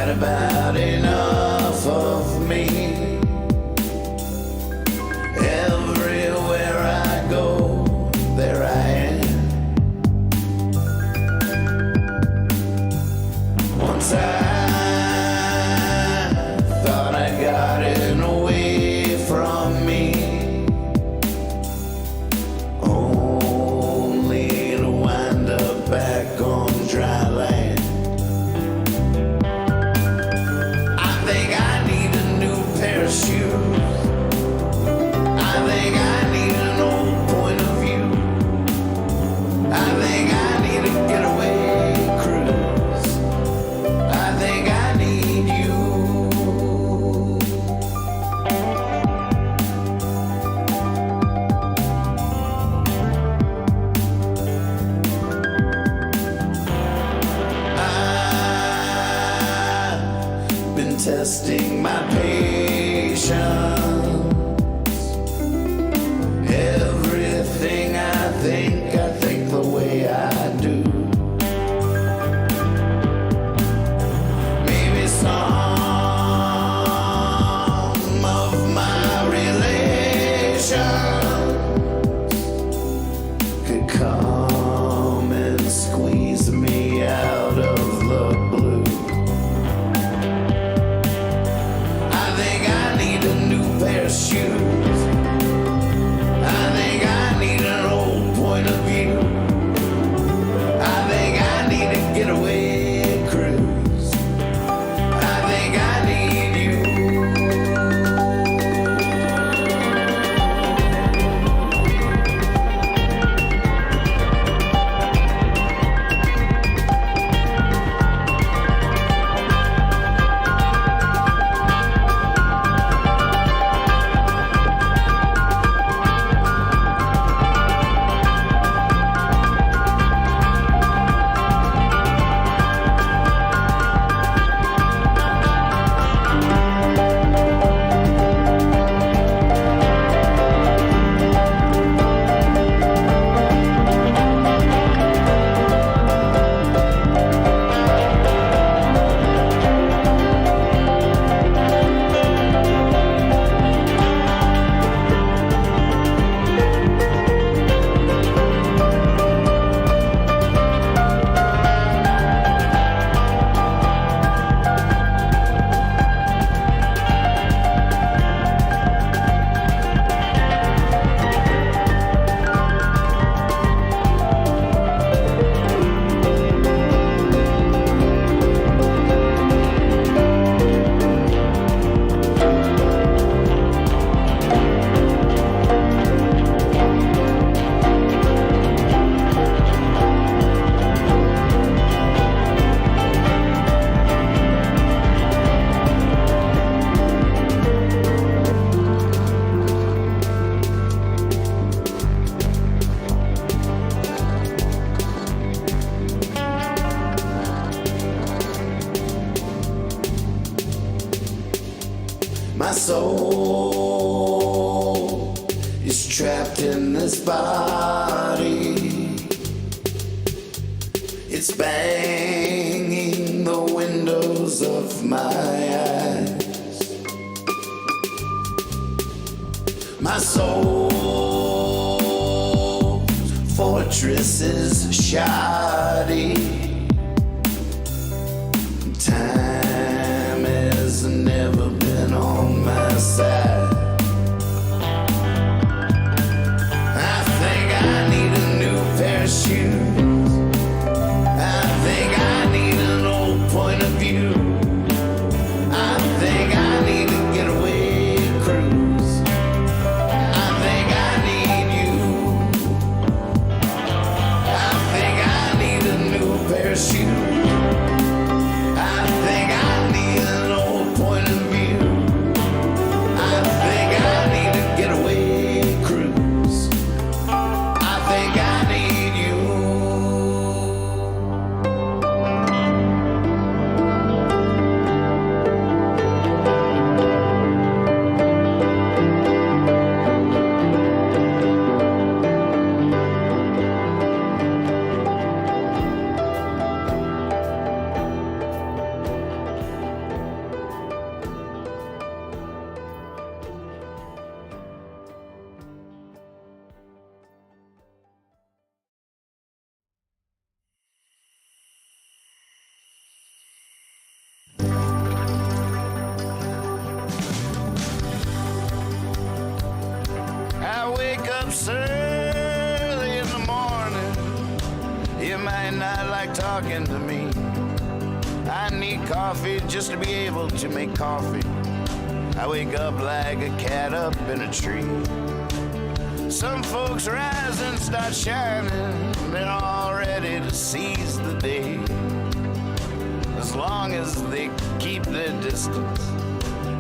had about enough of me. Everywhere I go, there I am. Once I thought I got it away from me, only to wind up back on dry land. I think I need a new pair of shoes. I think I need an old point of view. I think I need a getaway cruise. I think I need you. I've been testing my patience. Everything I think the way I do. Maybe some of my relations could come and squeeze me out of the blue. I think I need a new pair of shoes. I think I need an old point of view. I think I need a getaway cruise. I think I need you. My soul is trapped in this body. It's banging the windows of my eyes. My soul's fortress is shoddy. Time has never been on my side. I think I need a new pair of shoes. I think I need an old point of view. I think I need a getaway cruise. I think I need you. I think I need a new pair up so early in the morning. You might not like talking to me. I need coffee just to be able to make coffee. I wake up like a cat up in a tree. Some folks rise and start shining. They're all ready to seize the day. As long as they keep their distance,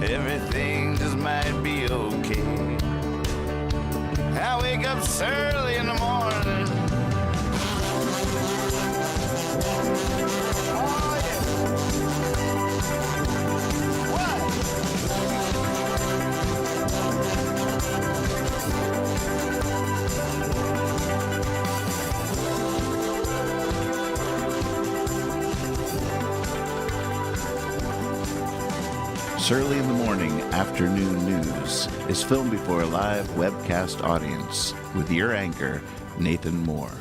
everything just might be okay. I wake up so early in the morning. Oh, yeah. Early in the Morning Afternoon News is filmed before a live webcast audience with your anchor, Nathan Moore.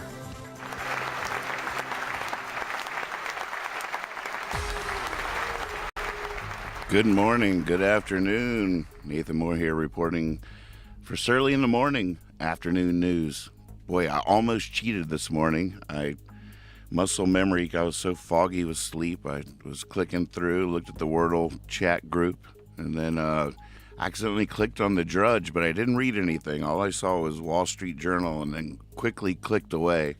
Good morning, good afternoon. Nathan Moore here reporting for Early in the Morning Afternoon News. Boy, I almost cheated this morning. Muscle memory, I was so foggy with sleep. I was clicking through, looked at the Wordle chat group, and then accidentally clicked on the Drudge, but I didn't read anything. All I saw was Wall Street Journal and then quickly clicked away.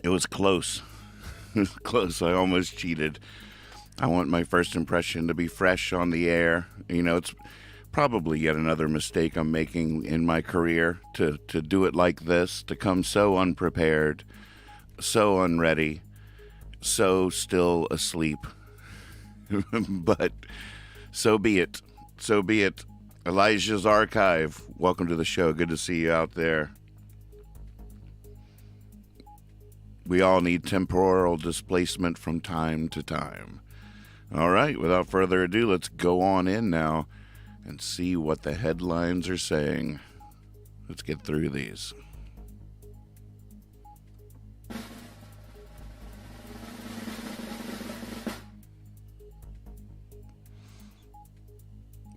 It was close. It was close. I almost cheated. I want my first impression to be fresh on the air. You know, it's probably yet another mistake I'm making in my career to do it like this, to come so unprepared, so unready, so still asleep. But so be it. So be it. Elijah's Archive, welcome to the show. Good to see you out there. We all need temporal displacement from time to time. All right, without further ado, let's go on in now and see what the headlines are saying. Let's get through these.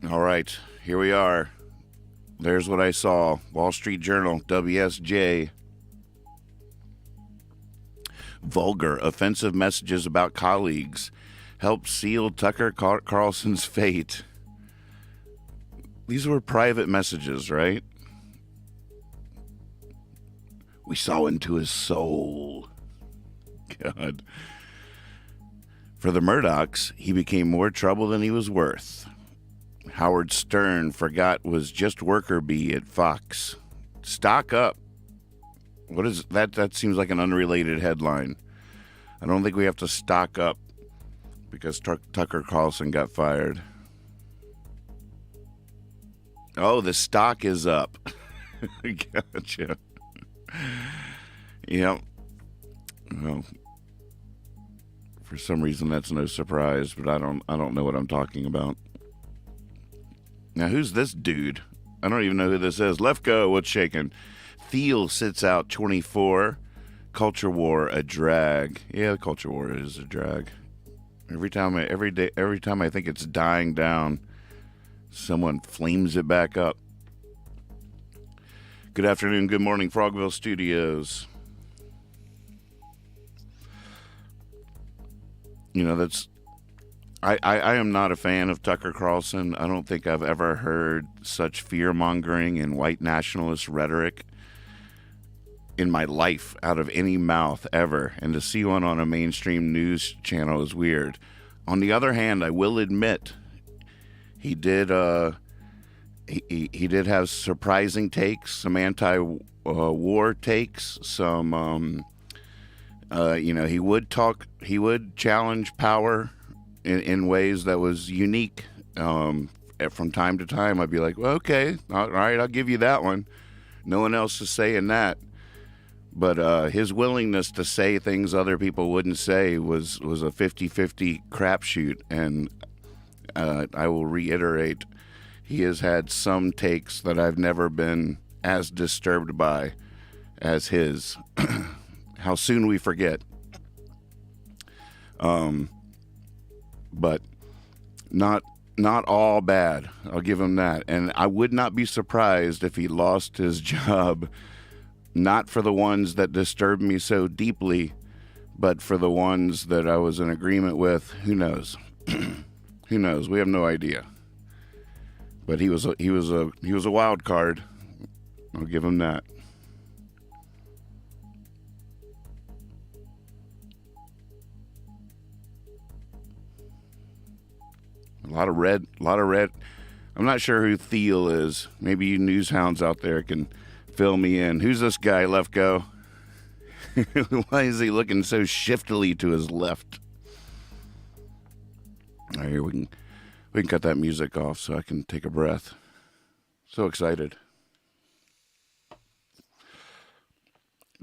All right, here we are. There's what I saw. Wall Street Journal, WSJ. Vulgar, offensive messages about colleagues help seal Tucker Carlson's fate. These were private messages, right? We saw into his soul. God. For the Murdochs, he became more trouble than he was worth. Howard Stern forgot was just worker bee at Fox. Stock up. What is that? That seems like an unrelated headline. I don't think we have to stock up because Tucker Carlson got fired. Oh, the stock is up. Gotcha. Yep. Well, for some reason that's no surprise, but I don't know what I'm talking about. Now, who's this dude? I don't even know who this is. Lefko, what's shaking? Thiel sits out 24. Culture war a drag. Yeah, culture war is a drag. Every time I think it's dying down, someone flames it back up. Good afternoon, good morning, Frogville Studios. You know, I am not a fan of Tucker Carlson. I don't think I've ever heard such fear-mongering and white nationalist rhetoric in my life out of any mouth ever. And to see one on a mainstream news channel is weird. On the other hand, I will admit he did he did have surprising takes, some anti-war takes, some he would challenge power in ways that was unique. From time to time, I'd be like, well, okay, all right, I'll give you that one. No one else is saying that. But his willingness to say things other people wouldn't say was a 50-50 crapshoot. And I will reiterate, he has had some takes that I've never been as disturbed by as his. How soon we forget. But not not all bad. I'll give him that. And I would not be surprised if he lost his job, not for the ones that disturbed me so deeply, but for the ones that I was in agreement with. Who knows? Who knows? We have no idea. But he was a wild card. I'll give him that. A lot of red. I'm not sure who Thiel is. Maybe you news hounds out there can fill me in. Who's this guy, Lefko? Why is he looking so shiftily to his left? All right, we can cut that music off so I can take a breath. So excited.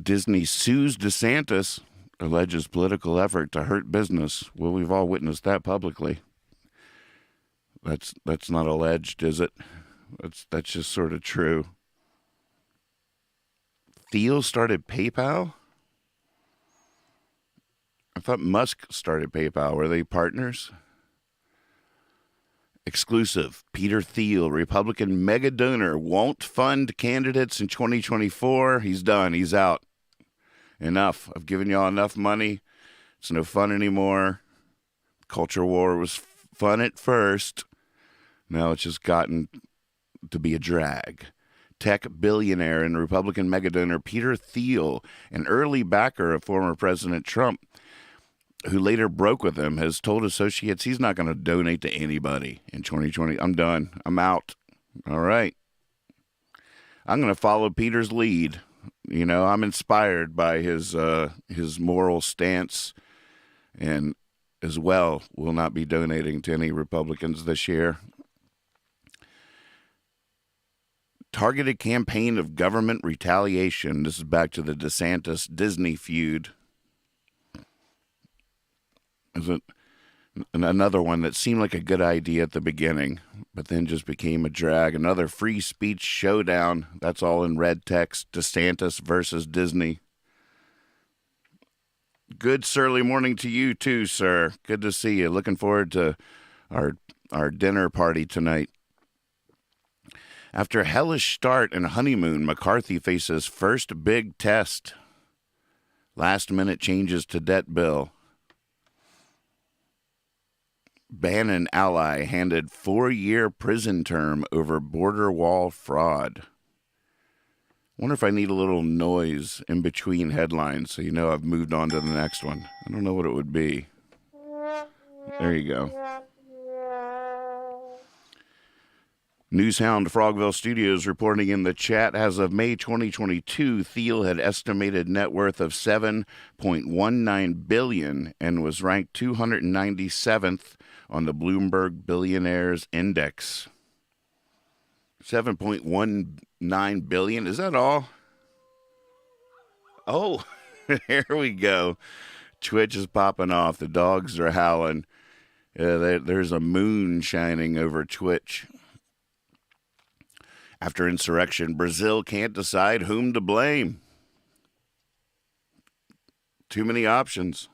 Disney sues DeSantis, alleges political effort to hurt business. Well, we've all witnessed that publicly. That's not alleged, is it? That's just sort of true. Thiel started PayPal? I thought Musk started PayPal. Were they partners? Exclusive. Peter Thiel, Republican mega donor, won't fund candidates in 2024. He's done. He's out. Enough. I've given y'all enough money. It's no fun anymore. Culture war was fun at first. Now it's just gotten to be a drag. Tech billionaire and Republican megadonor Peter Thiel, an early backer of former President Trump, who later broke with him, has told associates he's not going to donate to anybody in 2020. I'm done. I'm out. All right. I'm going to follow Peter's lead. You know, I'm inspired by his moral stance, and as well will not be donating to any Republicans this year. Targeted campaign of government retaliation. This is back to the DeSantis-Disney feud. Is it another one that seemed like a good idea at the beginning, but then just became a drag? Another free speech showdown. That's all in red text. DeSantis versus Disney. Good surly morning to you too, sir. Good to see you. Looking forward to our dinner party tonight. After a hellish start and honeymoon, McCarthy faces first big test. Last-minute changes to debt bill. Bannon ally handed 4-year prison term over border wall fraud. Wonder if I need a little noise in between headlines so you know I've moved on to the next one. I don't know what it would be. There you go. Newshound Frogville Studios reporting in the chat, as of May 2022, Thiel had estimated net worth of $7.19 billion and was ranked 297th on the Bloomberg Billionaires Index. $7.19 billion, is that all? Oh, here we go. Twitch is popping off. The dogs are howling. There's a moon shining over Twitch. After insurrection, Brazil can't decide whom to blame. Too many options.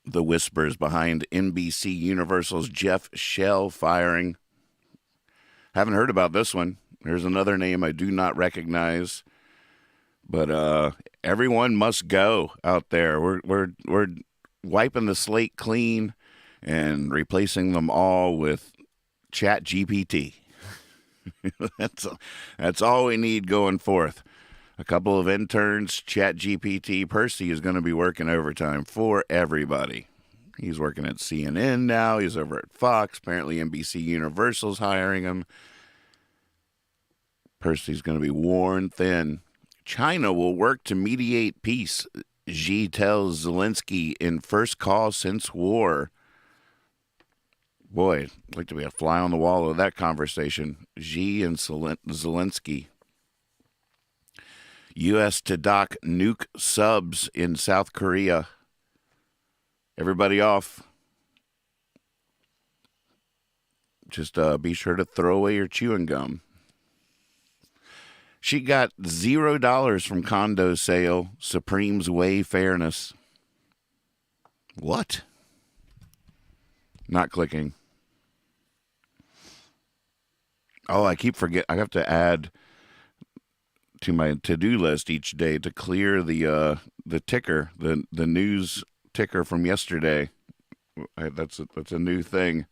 The whispers behind NBC Universal's Jeff Shell firing. Haven't heard about this one. There's another name I do not recognize. But everyone must go out there. We're wiping the slate clean and replacing them all with Chat GPT. That's all we need going forth. A couple of interns, Chat GPT. Percy is going to be working overtime for everybody. He's working at CNN now. He's over at Fox. Apparently NBC Universal's hiring him. Percy's going to be worn thin. China will work to mediate peace, Xi tells Zelensky in first call since war. Boy, I'd like to be a fly on the wall of that conversation. Xi and Zelensky. U.S. to dock nuke subs in South Korea. Everybody off. Just be sure to throw away your chewing gum. She got $0 from condo sale. Supremes weigh fairness. What? Not clicking. Oh, I keep forgetting. I have to add to my to-do list each day to clear the ticker, the news ticker from yesterday. That's a new thing.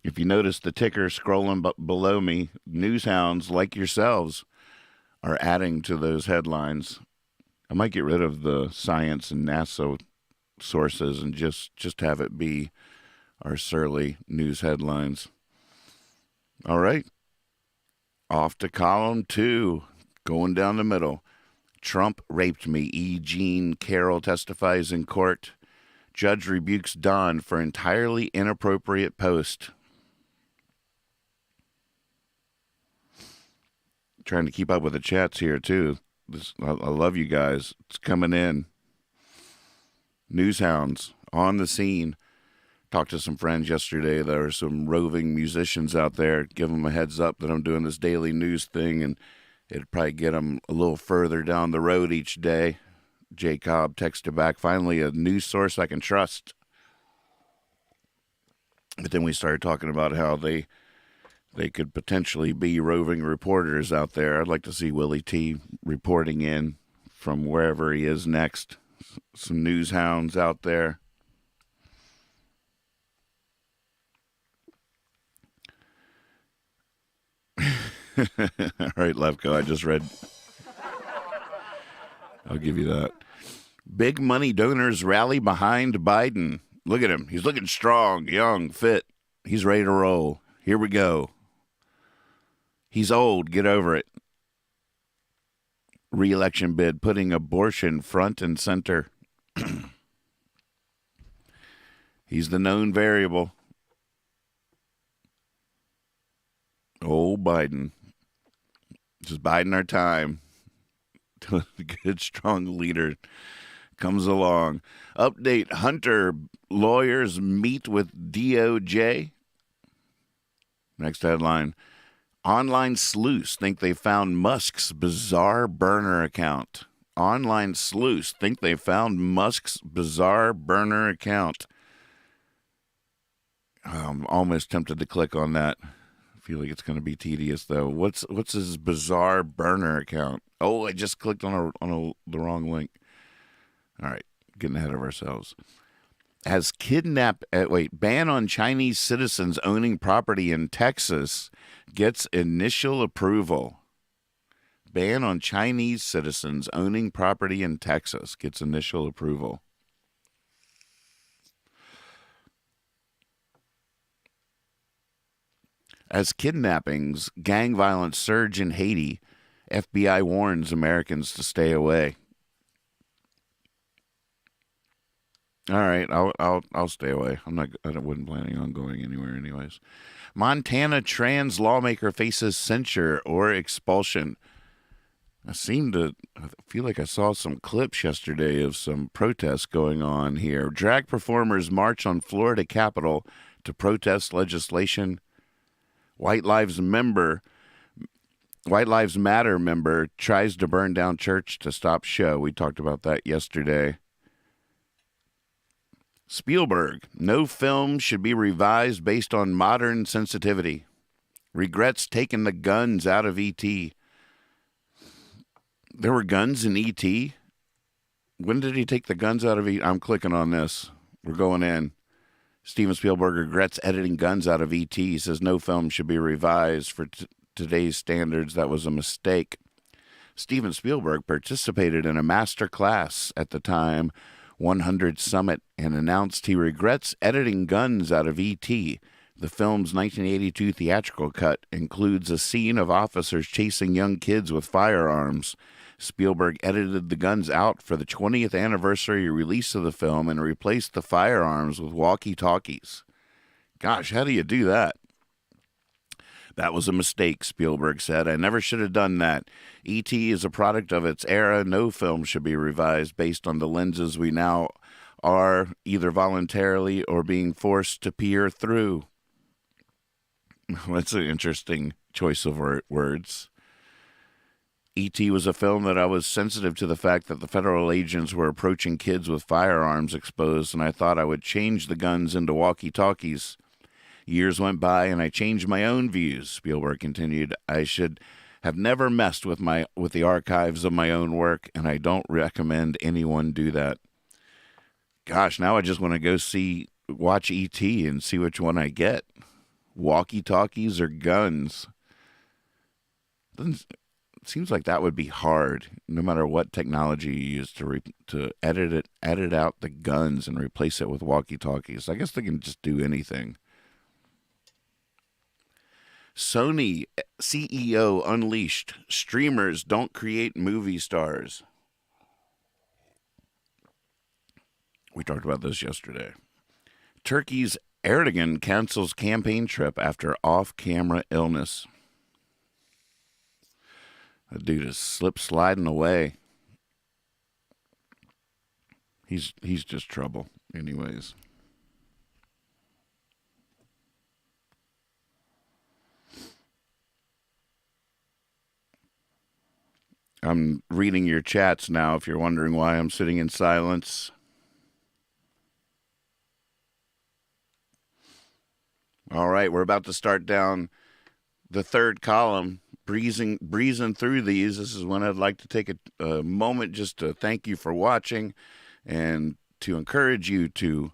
If you notice the ticker scrolling below me, news hounds like yourselves are adding to those headlines. I might get rid of the science and NASA sources and just have it be our surly news headlines. All right. Off to column 2, going down the middle. Trump raped me. E. Jean Carroll testifies in court. Judge rebukes Don for entirely inappropriate post. Trying to keep up with the chats here, too. I love you guys. It's coming in. News hounds on the scene. Talked to some friends yesterday. There are some roving musicians out there. Give them a heads up that I'm doing this daily news thing, and it'd probably get them a little further down the road each day. Jay Cobb texted back, finally a news source I can trust. But then we started talking about how they could potentially be roving reporters out there. I'd like to see Willie T reporting in from wherever he is next. Some news hounds out there. All right, Levko, I just read. I'll give you that. Big money donors rally behind Biden. Look at him. He's looking strong, young, fit. He's ready to roll. Here we go. He's old. Get over it. Re-election bid putting abortion front and center. He's the known variable. Oh, Biden. This is Biden our time. A good, strong leader comes along. Update, Hunter lawyers meet with DOJ. Next headline. Online sleuths think they found Musk's bizarre burner account. Online sleuths think they found Musk's bizarre burner account. I'm almost tempted to click on that. I feel like it's going to be tedious, though. What's his bizarre burner account? Oh, I just clicked on the wrong link. All right, getting ahead of ourselves. Has ban on Chinese citizens owning property in Texas gets initial approval. Ban on Chinese citizens owning property in Texas gets initial approval. As kidnappings, gang violence surge in Haiti, FBI warns Americans to stay away. All right, I'll stay away. I wasn't planning on going anywhere anyways. Montana trans lawmaker faces censure or expulsion. I feel like I saw some clips yesterday of some protests going on here. Drag performers march on Florida Capitol to protest legislation. White Lives Matter member tries to burn down church to stop show. We talked about that yesterday. Spielberg, no film should be revised based on modern sensitivity. Regrets taking the guns out of E.T. There were guns in E.T.? When did he take the guns out of E.T.? I'm clicking on this. We're going in. Steven Spielberg regrets editing guns out of E.T. He says no film should be revised for today's standards. That was a mistake. Steven Spielberg participated in a master class at the time 100 Summit and announced he regrets editing guns out of E.T. The film's 1982 theatrical cut includes a scene of officers chasing young kids with firearms. Spielberg edited the guns out for the 20th anniversary release of the film and replaced the firearms with walkie-talkies. Gosh, how do you do that? That was a mistake, Spielberg said. I never should have done that. E.T. is a product of its era. No film should be revised based on the lenses we now are, either voluntarily or being forced to peer through. That's an interesting choice of words. E.T. was a film that I was sensitive to the fact that the federal agents were approaching kids with firearms exposed, and I thought I would change the guns into walkie-talkies. Years went by, and I changed my own views, Spielberg continued. I should have never messed with the archives of my own work, and I don't recommend anyone do that. Gosh, now I just want to watch E.T. and see which one I get. Walkie-talkies or guns? It seems like that would be hard, no matter what technology you use to edit out the guns and replace it with walkie-talkies. I guess they can just do anything. Sony CEO unleashed. Streamers don't create movie stars. We talked about this yesterday. Turkey's Erdogan cancels campaign trip after off-camera illness. That dude is sliding away. He's just trouble, anyways. I'm reading your chats now if you're wondering why I'm sitting in silence. All right, we're about to start down the third column, breezing through these. This is when I'd like to take a moment just to thank you for watching and to encourage you to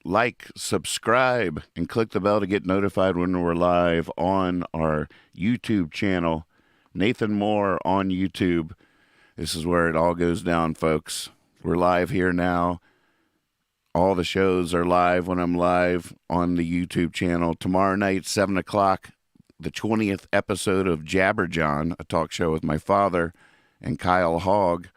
like, subscribe, and click the bell to get notified when we're live on our YouTube channel. Nathan Moore on YouTube. This is where it all goes down, folks. We're live here now. All the shows are live when I'm live on the YouTube channel. Tomorrow night, 7 o'clock, the 20th episode of Jabberjohn, a talk show with my father and Kyle Hogg.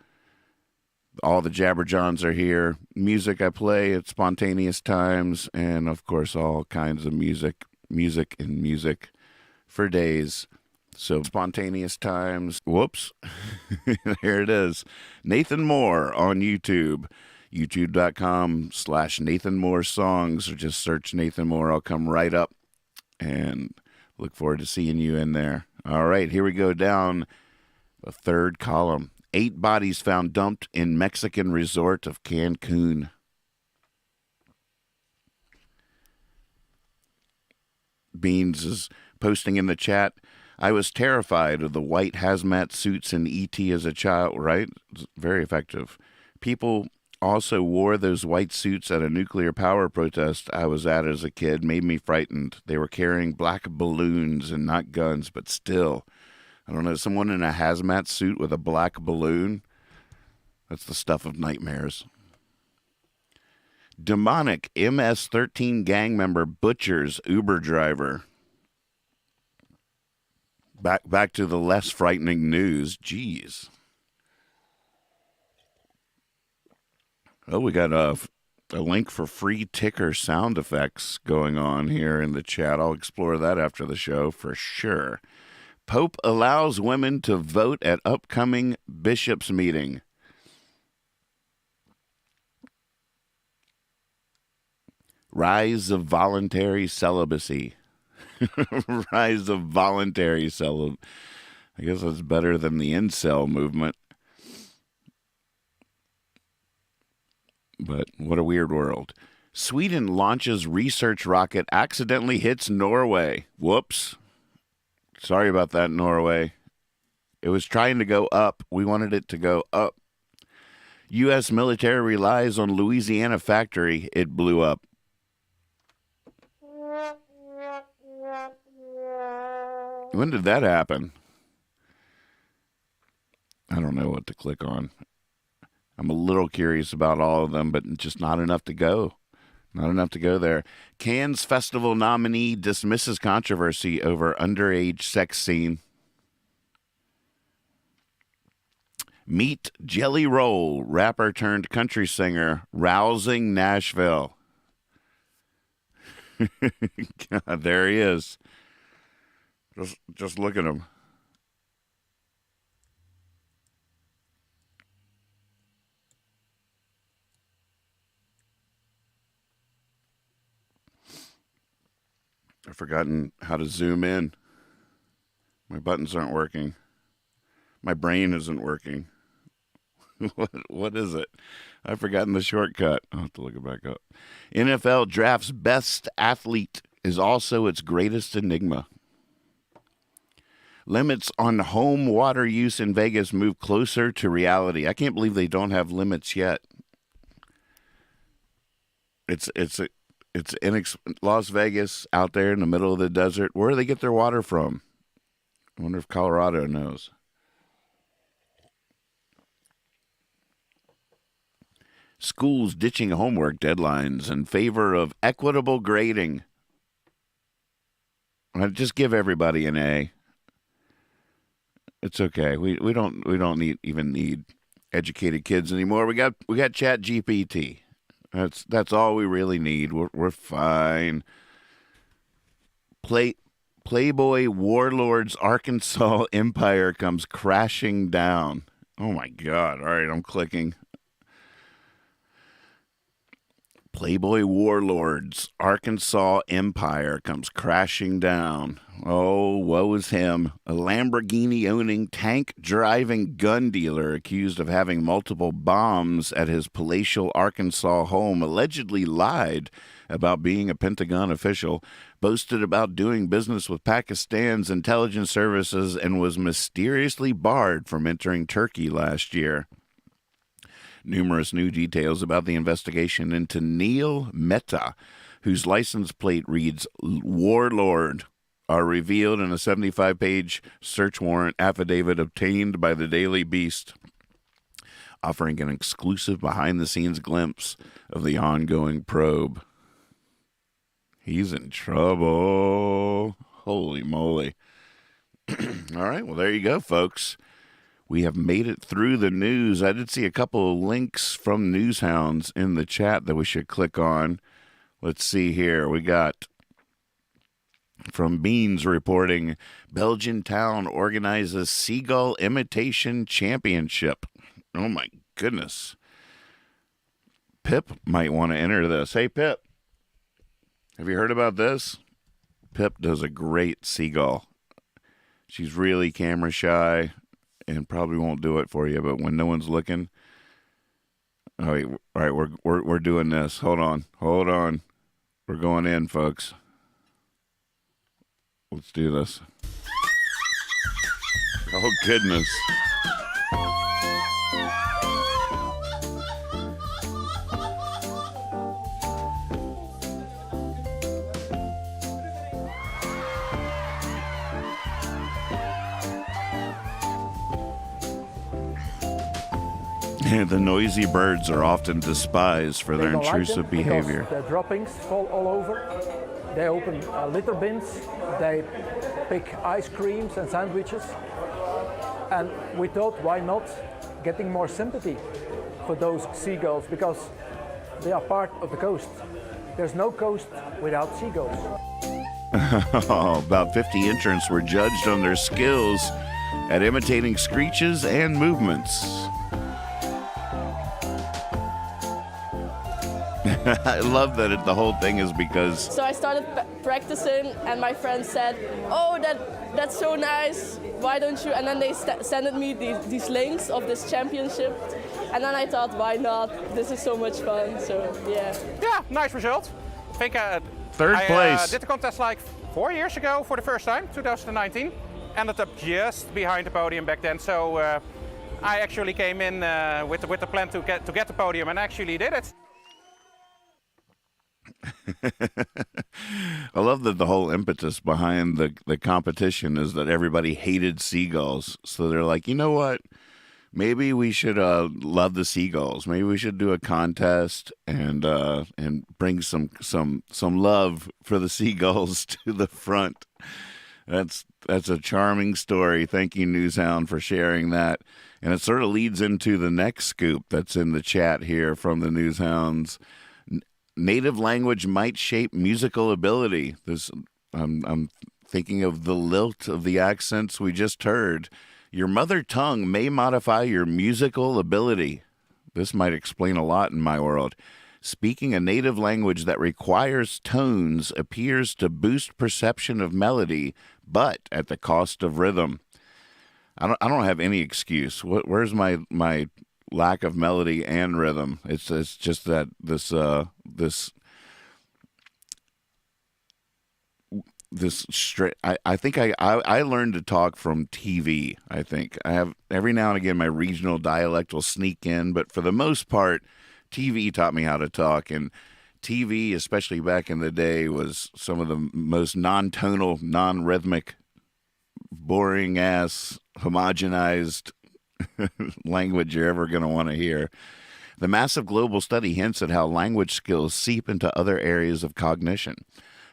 All the Jabberjohns are here. Music I play at spontaneous times, and of course all kinds of music for days. So spontaneous times. Whoops. Here it is. Nathan Moore on YouTube. YouTube.com/Nathan Moore Songs, or just search Nathan Moore. I'll come right up, and look forward to seeing you in there. All right, here we go down the third column. 8 bodies found dumped in Mexican resort of Cancun. Beans is posting in the chat. I was terrified of the white hazmat suits in E.T. as a child, right? It's very effective. People also wore those white suits at a nuclear power protest I was at as a kid. Made me frightened. They were carrying black balloons and not guns, but still. I don't know, someone in a hazmat suit with a black balloon? That's the stuff of nightmares. Demonic MS-13 gang member butchers Uber driver. Back to the less frightening news. Jeez. Oh, we got a link for free ticker sound effects going on here in the chat. I'll explore that after the show for sure. Pope allows women to vote at upcoming bishops' meeting. Rise of voluntary celibacy. Rise of voluntary celibacy. I guess that's better than the incel movement. But what a weird world. Sweden launches research rocket, accidentally hits Norway. Whoops. Sorry about that, Norway. It was trying to go up. We wanted it to go up. U.S. military relies on Louisiana factory. It blew up. When did that happen? I don't know what to click on. I'm a little curious about all of them, but just not enough to go. Not enough to go there. Cannes Festival nominee dismisses controversy over underage sex scene. Meet Jelly Roll, rapper turned country singer, rousing Nashville. God, there he is. Just look at him. I've forgotten how to zoom in. My buttons aren't working. My brain isn't working. What is it? I've forgotten the shortcut. I'll have to look it back up. NFL draft's best athlete is also its greatest enigma. Limits on home water use in Vegas move closer to reality. I can't believe they don't have limits yet. It's in Las Vegas, out there in the middle of the desert. Where do they get their water from? I wonder if Colorado knows. Schools ditching homework deadlines in favor of equitable grading. I'd just give everybody an A. It's okay. We don't need educated kids anymore. We got Chat GPT. That's all we really need. We're fine. Playboy Warlord's Arkansas empire comes crashing down. Oh my God. All right, I'm clicking. Playboy Warlord's Arkansas empire comes crashing down. Oh, woe is him. A Lamborghini-owning, tank-driving gun dealer accused of having multiple bombs at his palatial Arkansas home allegedly lied about being a Pentagon official, boasted about doing business with Pakistan's intelligence services, and was mysteriously barred from entering Turkey last year. Numerous new details about the investigation into Neil Mehta, whose license plate reads Warlord, are revealed in a 75-page search warrant affidavit obtained by the Daily Beast, offering an exclusive behind-the-scenes glimpse of the ongoing probe. He's in trouble. Holy moly. All right, well, there you go, folks. We have made it through the news. I did see a couple of links from News Hounds in the chat that we should click on. Let's see here. We got from Beans reporting, Belgian town organizes seagull imitation championship. Oh my goodness. Pip might want to enter this. Hey, Pip, have you heard about this? Pip does a great seagull. She's really camera shy and probably won't do it for you, but when no one's looking. All right, we're doing this. Hold on. We're going in, folks. Let's do this. Oh goodness. The noisy birds are often despised for their intrusive behavior. The droppings fall all over. They open litter bins. They pick ice creams and sandwiches. And we thought, why not getting more sympathy for those seagulls, because they are part of the coast. There's no coast without seagulls. About 50 entrants were judged on their skills at imitating screeches and movements. I love that the whole thing is because... So I started practicing and my friend said, oh, that's so nice, why don't you? And then they sent me these links of this championship. And then I thought, why not? This is so much fun, so yeah. Yeah, nice result. I think third place. I did the contest like 4 years ago for the first time, 2019. Ended up just behind the podium back then, so I actually came in with the plan to get the podium and actually did it. I love that the whole impetus behind the competition is that everybody hated seagulls. So they're like, you know what? Maybe we should love the seagulls. Maybe we should do a contest and bring some love for the seagulls to the front. That's a charming story. Thank you, Newshound, for sharing that. And it sort of leads into the next scoop that's in the chat here from the Newshounds. Native language might shape musical ability. I'm thinking of the lilt of the accents we just heard. Your mother tongue may modify your musical ability. This might explain a lot in my world. Speaking a native language that requires tones appears to boost perception of melody, but at the cost of rhythm. I don't have any excuse. Where's my lack of melody and rhythm? It's just that this straight. I think I learned to talk from TV. I think I have every now and again my regional dialect will sneak in, but for the most part, TV taught me how to talk. And TV, especially back in the day, was some of the most non-tonal, non-rhythmic, boring ass, homogenized language you're ever going to want to hear. The massive global study hints at how language skills seep into other areas of cognition.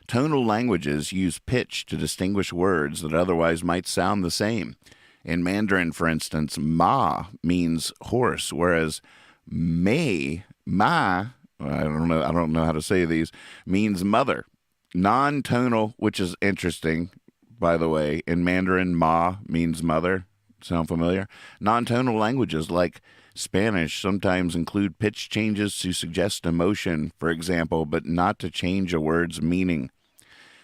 Tonal languages use pitch to distinguish words that otherwise might sound the same. In Mandarin, for instance, ma means horse, whereas ma, I don't know how to say these, means mother. Non-tonal, which is interesting, by the way. In Mandarin, ma means mother. Sound familiar? Non-tonal languages like Spanish sometimes include pitch changes to suggest emotion, for example, but not to change a word's meaning.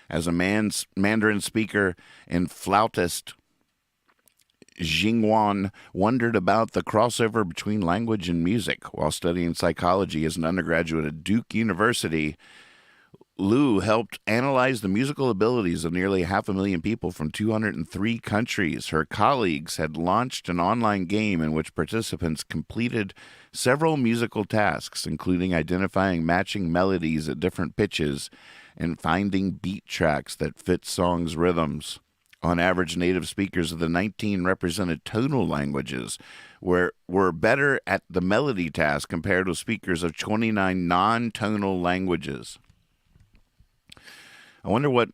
As a Mandarin speaker and flautist, Jingwan wondered about the crossover between language and music. While studying psychology as an undergraduate at Duke University, Liu helped analyze the musical abilities of nearly 500,000 people from 203 countries. Her colleagues had launched an online game in which participants completed several musical tasks, including identifying matching melodies at different pitches and finding beat tracks that fit songs' rhythms. On average, native speakers of the 19 represented tonal languages were better at the melody task compared with speakers of 29 non-tonal languages. I wonder what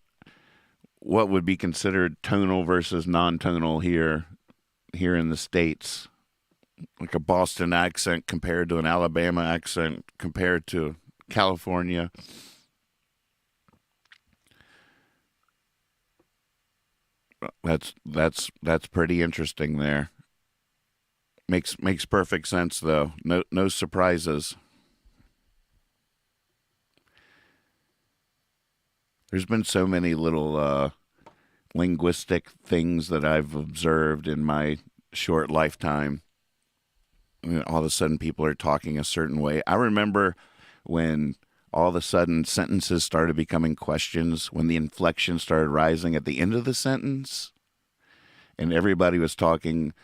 would be considered tonal versus non-tonal here in the States. Like a Boston accent compared to an Alabama accent compared to California. That's pretty interesting there. Makes perfect sense though. No surprises. There's been so many little linguistic things that I've observed in my short lifetime. I mean, all of a sudden people are talking a certain way. I remember when all of a sudden sentences started becoming questions, when the inflection started rising at the end of the sentence, and everybody was talking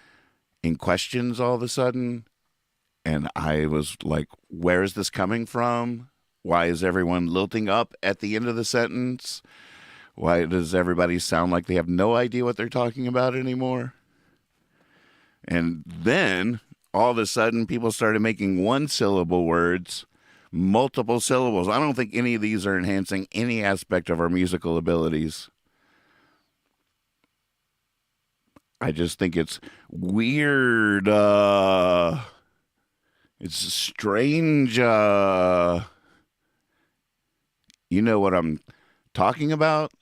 in questions all of a sudden. And I was like, where is this coming from? Why is everyone lilting up at the end of the sentence? Why does everybody sound like they have no idea what they're talking about anymore? And then all of a sudden people started making one-syllable words multiple syllables. I don't think any of these are enhancing any aspect of our musical abilities. I just think it's weird. It's strange. You know what I'm talking about?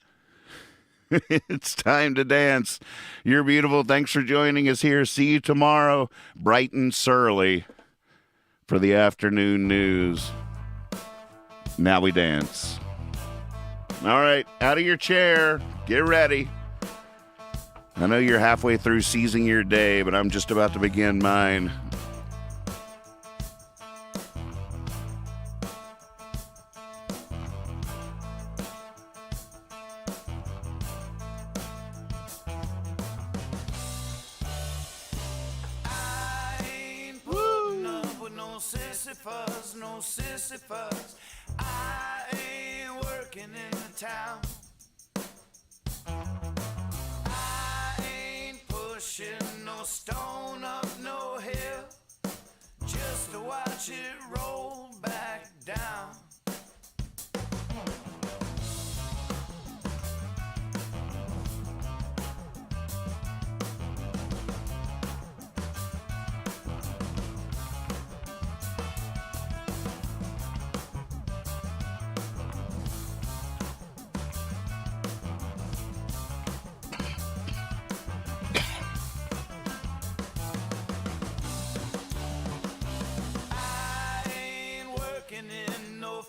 It's time to dance. You're beautiful. Thanks for joining us here. See you tomorrow, bright and surly, for the afternoon news. Now we dance. All right, out of your chair. Get ready. I know you're halfway through seizing your day, but I'm just about to begin mine. No Sisyphus, I ain't working in the town. I ain't pushing no stone up no hill, just to watch it roll back down. In no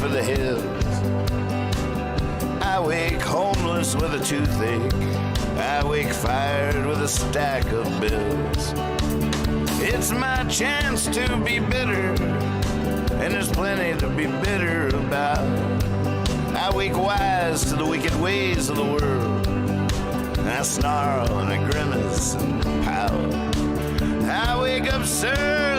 for the hills. I wake homeless with a toothache. I wake fired with a stack of bills. It's my chance to be bitter, and there's plenty to be bitter about. I wake wise to the wicked ways of the world. I snarl and I grimace and pout. I wake absurd